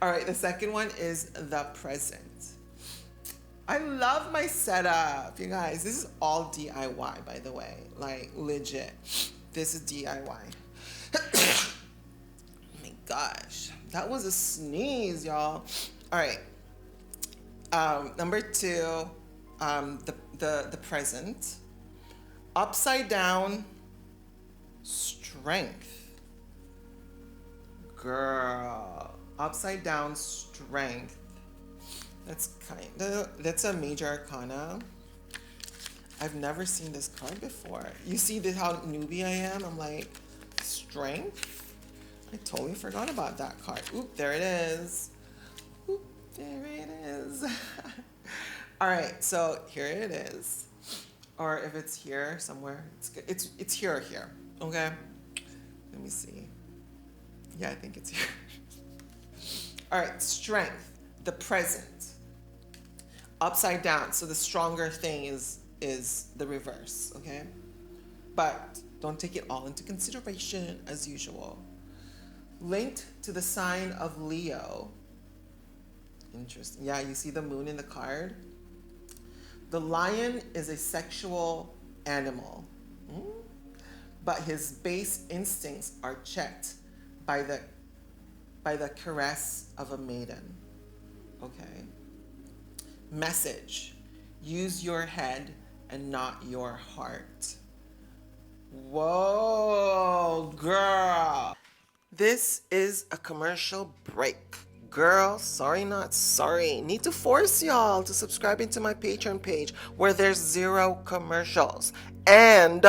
All right, the second one is the present. I love my setup, you guys. This is all DIY, by the way. Like, legit. This is DIY. Oh my gosh. That was a sneeze, y'all. All right. Number two, the present. Upside down strength. Girl. Upside down strength. That's a major arcana. I've never seen this card before. You see this, how newbie I am? I'm like, strength? I totally forgot about that card. Oop, there it is. Oop, there it is. All right, so here it is. Or if it's here somewhere, it's here or here. Okay. Let me see. Yeah, I think it's here. All right, strength, the present. Upside down, so the stronger thing is the reverse, okay? But don't take it all into consideration as usual. Linked to the sign of Leo. Interesting. Yeah, you see the moon in the card? The lion is a sexual animal, but his base instincts are checked by the caress of a maiden, okay? Message: use your head and not your heart. Whoa, girl. This is a commercial break. Girl, sorry not sorry. Need to force y'all to subscribe into my Patreon page where there's 0 commercials. And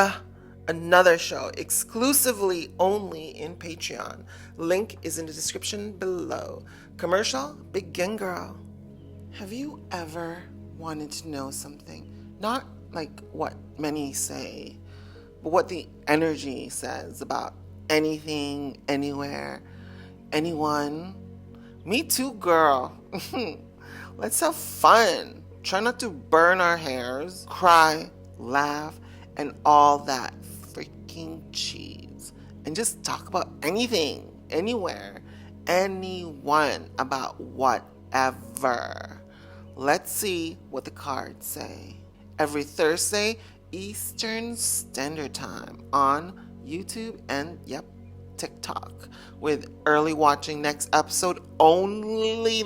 another show exclusively only in Patreon. Link is in the description below. Commercial, begin, girl. Have you ever wanted to know something? Not like what many say, but what the energy says about anything, anywhere, anyone. Me too, girl. Let's have fun. Try not to burn our hairs, cry, laugh, and all that freaking cheese. And just talk about anything, anywhere, anyone, about whatever. Let's see what the cards say. Every Thursday, Eastern Standard Time on YouTube and, TikTok. With early watching next episode only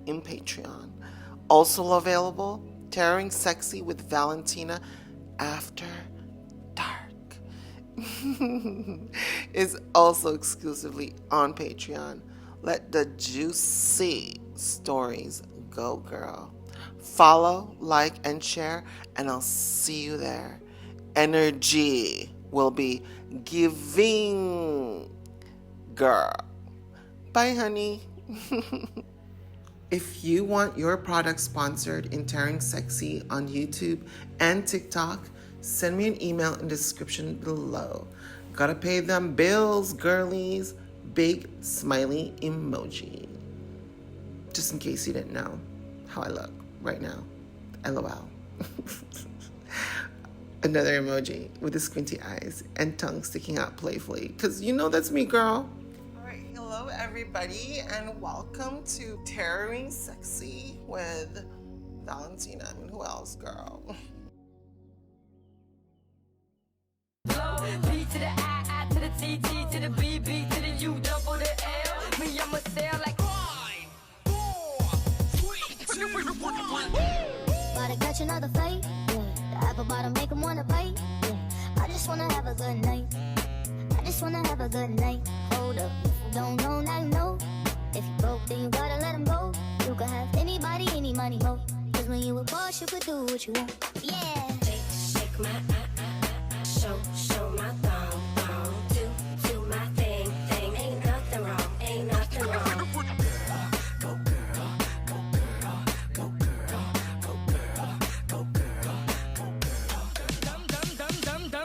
in Patreon. Also available, Tearing Sexy with Valentina After Dark is also exclusively on Patreon. Let the juicy stories go, girl. Follow, like, and share, and I'll see you there. Energy will be giving, girl. Bye, honey. If you want your product sponsored in Tearing Sexy on YouTube and TikTok, send me an email in the description below. Gotta pay them bills, girlies. Big smiley emoji. Just in case you didn't know how I look right now. LOL. Another emoji with the squinty eyes and tongue sticking out playfully. Because you know that's me, girl. All right, hello everybody, and welcome to Tearing Sexy with Valentina. I mean, who else, girl? B to the I to the T, T to the B, B to the U, double the L. Me, I'ma sail like 5, 4, 3, 2, 1. Gotta catch another fight, yeah. The apple bottom make 'em wanna bite, yeah. I just wanna have a good night. I just wanna have a good night. Hold up, if you don't know, now you know. If you broke, then you gotta let 'em go. You can have anybody, any money, mo. Cause when you a boss, you could do what you want. Yeah. Shake my show my thong, do my thing, ain't nothing wrong, Go girl, go girl, go girl, go girl, go girl, go girl.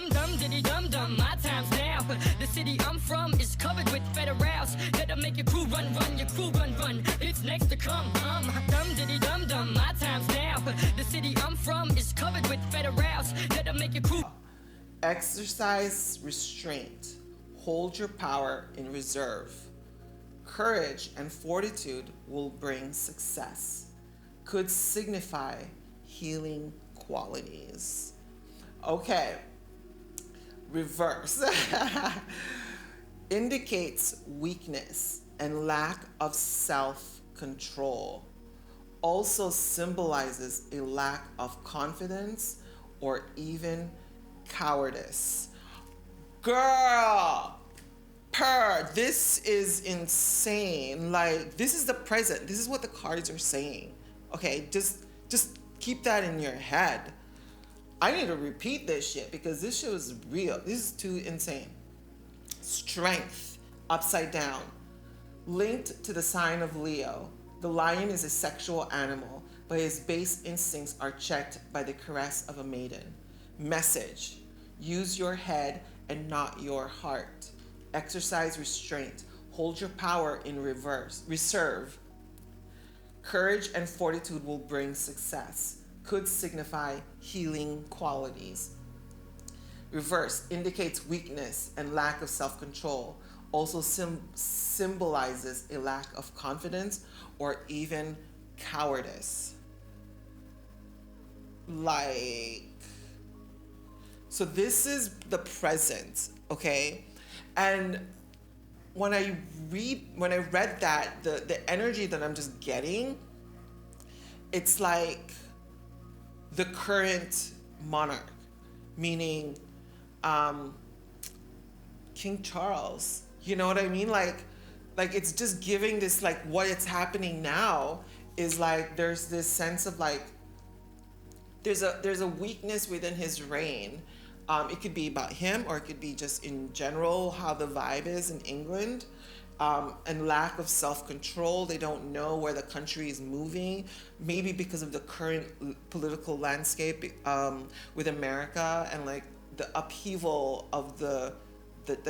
Dum, diddy dum, my time's now. The city I'm from is covered with federals that'll make your crew run, your crew run. It's next to come, dum, diddy dum, my time's now. The city I'm from is covered with federals that'll make your crew. Exercise restraint. Hold your power in reserve. Courage and fortitude will bring success. Could signify healing qualities. Okay, reverse. Indicates weakness and lack of self control. Also symbolizes a lack of confidence or even cowardice. Girl, this is insane. Like, this is the present. This is what the cards are saying. Okay, just keep that in your head. I need to repeat this shit because this shit is real. This is too insane. Strength, upside down. Linked to the sign of Leo, the lion is a sexual animal, but his base instincts are checked by the caress of a maiden. Message: use your head and not your heart. Exercise restraint. Hold your power in reserve. Courage and fortitude will bring success. Could signify healing qualities. Reverse indicates weakness and lack of self-control. Also symbolizes a lack of confidence or even cowardice. Like, so this is the present, okay? And when I read that, the energy that I'm just getting, it's like the current monarch, meaning King Charles. You know what I mean? Like it's just giving this, like, what it's happening now is like there's this sense of like there's a weakness within his reign. It could be about him, or it could be just in general how the vibe is in England, and lack of self-control. They don't know where the country is moving, maybe because of the current political landscape with America, and like the upheaval of the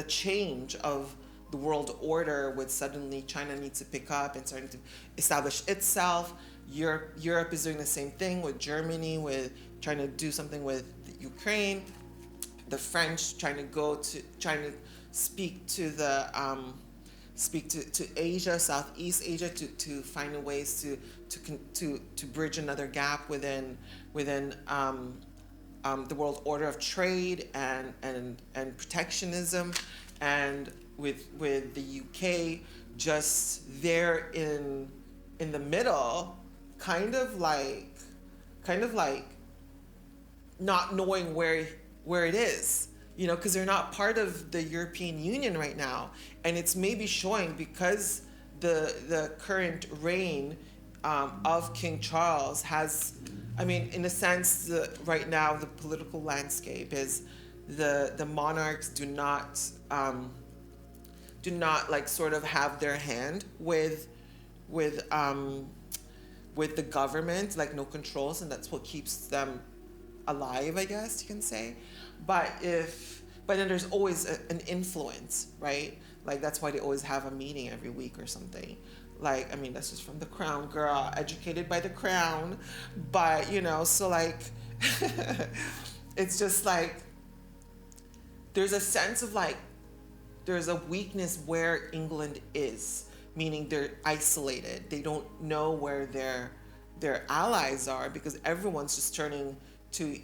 change of the world order, with suddenly China needs to pick up and starting to establish itself. Europe is doing the same thing with Germany, with trying to do something with Ukraine. The French trying to speak to Asia, Southeast Asia, to find ways to bridge another gap within the world order of trade and protectionism, and with the UK just there in the middle, kind of like not knowing where it is, you know, because they're not part of the European Union right now, and it's maybe showing because the current reign of King Charles has, I mean, in a sense, right now the political landscape is the monarchs do not like sort of have their hand with the government, like no controls, and that's what keeps them alive, I guess you can say. But then there's always an influence, right? Like that's why they always have a meeting every week or something. Like, I mean, that's just from the crown, girl, educated by the crown. But, you know, so like, it's just like, there's a sense of like, there's a weakness where England is, meaning they're isolated. They don't know where their allies are, because everyone's just turning to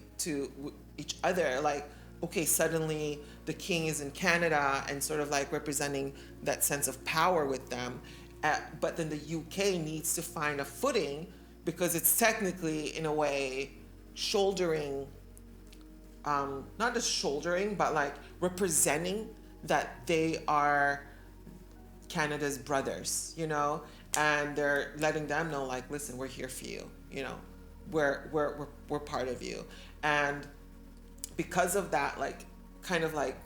each other. Like, okay, suddenly the king is in Canada and sort of like representing that sense of power with them. But then the UK needs to find a footing, because it's technically, in a way, shouldering, not just shouldering, but like representing that they are Canada's brothers, you know, and they're letting them know, like, listen, we're here for you, you know, we're part of you. And because of that, like, kind of like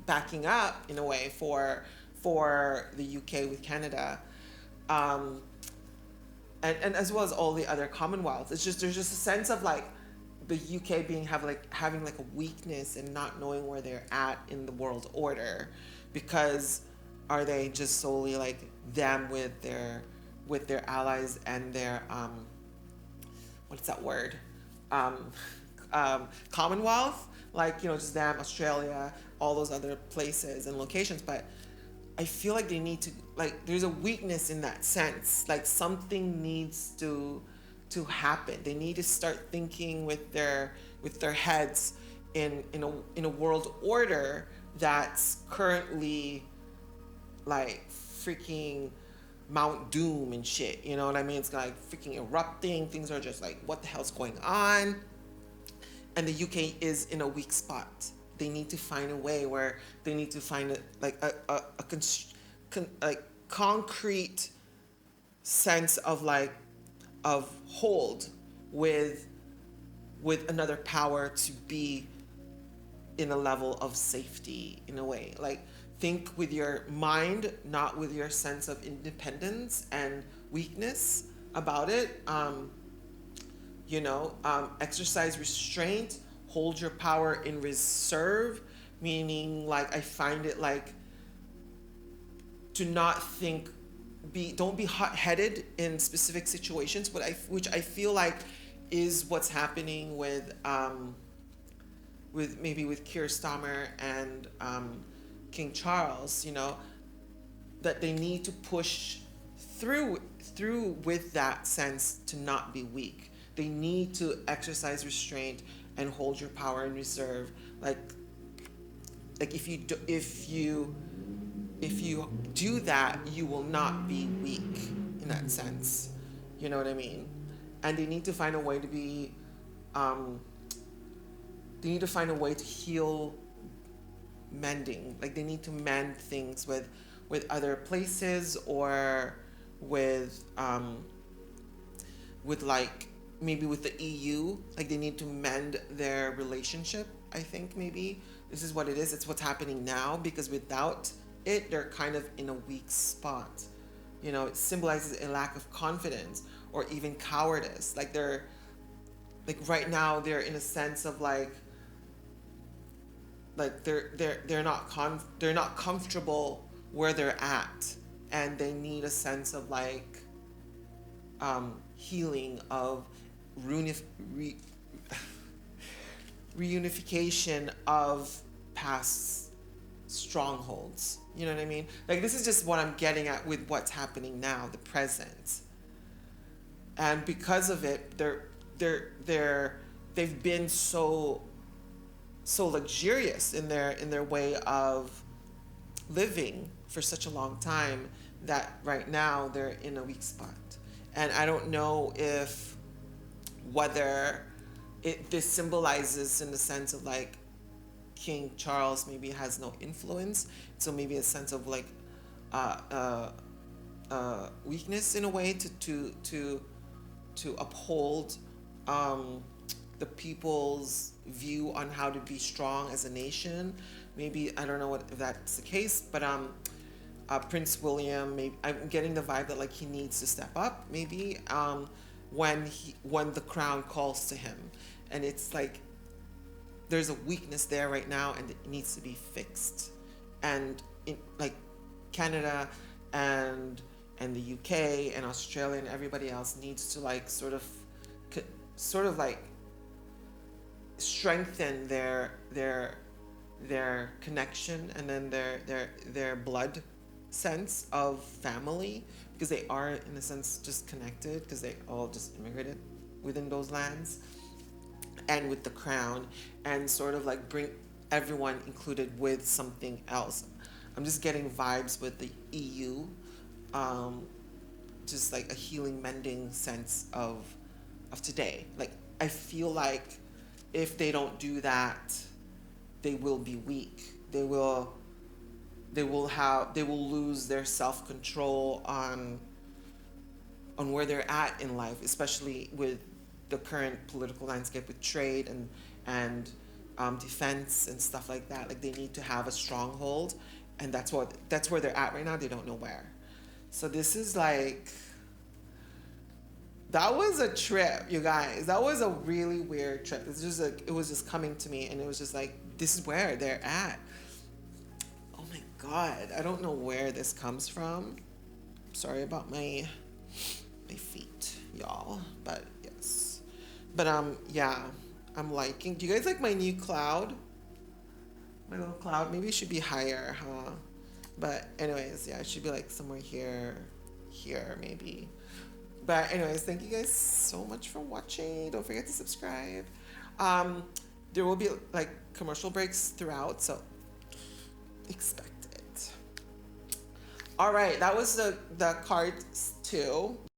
backing up in a way for the UK with Canada, and as well as all the other Commonwealths. It's just, there's just a sense of like the UK having like a weakness and not knowing where they're at in the world order, because are they just solely like them with their allies and their what's that word, Commonwealth, like, you know, just them, Australia, all those other places and locations. But I feel like they need to, like, there's a weakness in that sense. Like something needs to happen. They need to start thinking with their heads in a world order that's currently like freaking Mount Doom and shit. You know what I mean? It's like freaking erupting. Things are just like, what the hell's going on? And the UK is in a weak spot. They need to find a way where they need to find like concrete sense of like of hold with another power to be in a level of safety in a way. Like think with your mind, not with your sense of independence and weakness about it. Exercise restraint, hold your power in reserve, meaning like I find it like to not think, don't be hot-headed in specific situations, but which I feel like is what's happening with maybe with Keir Starmer and King Charles, that they need to push through with that sense to not be weak. They need to exercise restraint and hold your power in reserve. Like if you do that, you will not be weak in that sense. You know what I mean? And they need to find a way to be. They need to find a way to heal mending. Like they need to mend things with other places or with like maybe with the EU. Like they need to mend their relationship. I think maybe this is what it is. It's what's happening now, because without it, they're kind of in a weak spot. It symbolizes a lack of confidence or even cowardice. Like they're like right now they're in a sense of like they're not comfortable where they're at, and they need a sense of like healing of reunification of past strongholds. You know what I mean? Like this is just what I'm getting at with what's happening now, the present. And because of it, they've been so luxurious in their way of living for such a long time that right now they're in a weak spot. And I don't know if whether this symbolizes in the sense of like King Charles maybe has no influence, so maybe a sense of like weakness in a way to uphold the people's view on how to be strong as a nation. Maybe I don't know if that's the case, but Prince William, maybe I'm getting the vibe that like he needs to step up maybe when the crown calls to him, and it's like there's a weakness there right now and it needs to be fixed. And in like Canada and the UK and Australia and everybody else needs to like sort of like strengthen their connection and then their blood sense of family, because they are in a sense just connected because they all just immigrated within those lands and with the crown, and sort of like bring everyone included with something else. I'm just getting vibes with the EU, just like a healing, mending sense of today. Like I feel like if they don't do that, they will be weak. They will lose their self-control on where they're at in life, especially with the current political landscape with trade and defense and stuff like that. Like they need to have a stronghold, and that's where they're at right now. They don't know where. So this is like, that was a trip, you guys. That was a really weird trip. It's just like, it was just coming to me, and it was just like, this is where they're at. Oh my God, I don't know where this comes from. Sorry about my feet, y'all. But yes. But yeah, I'm liking. Do you guys like my new cloud? My little cloud. Maybe it should be higher, huh? But anyways, yeah, it should be like somewhere here, here maybe. But anyways, thank you guys so much for watching. Don't forget to subscribe. There will be like commercial breaks throughout, so expect it. All right, that was the cards too.